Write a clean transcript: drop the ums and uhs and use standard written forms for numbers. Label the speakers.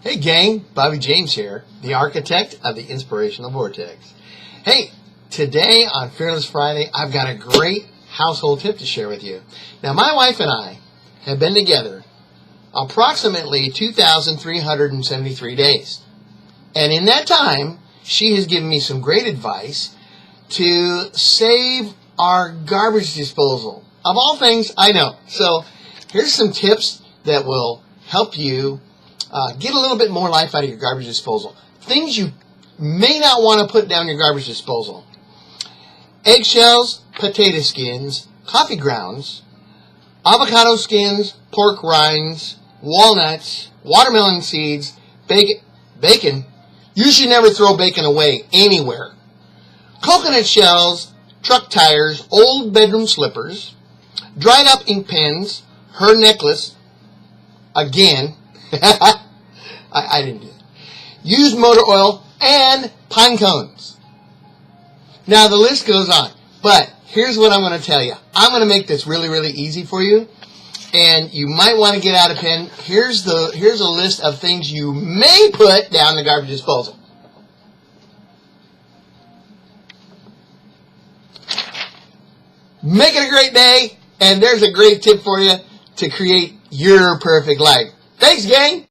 Speaker 1: Hey gang, Bobby James here, the architect of the Inspirational Vortex. Hey, today on Fearless Friday, I've got a great household tip to share with you. Now, my wife and I have been together approximately 2,373 days. And in that time, she has given me some great advice to save our garbage disposal. Of all things, I know. So here's some tips that will help you get a little bit more life out of your garbage disposal. Things you may not want to put down your garbage disposal. Eggshells, potato skins, coffee grounds, avocado skins, pork rinds, walnuts, watermelon seeds, bacon. You should never throw bacon away anywhere. Coconut shells, truck tires, old bedroom slippers, dried up ink pens, her necklace, again, I didn't do it. Used motor oil and pine cones. Now the list goes on, but here's what I'm going to tell you. I'm going to make this really, really easy for you, and you might want to get out a pen. Here's a list of things you may put down the garbage disposal. Make it a great day, and there's a great tip for you to create your perfect life. Thanks, gang!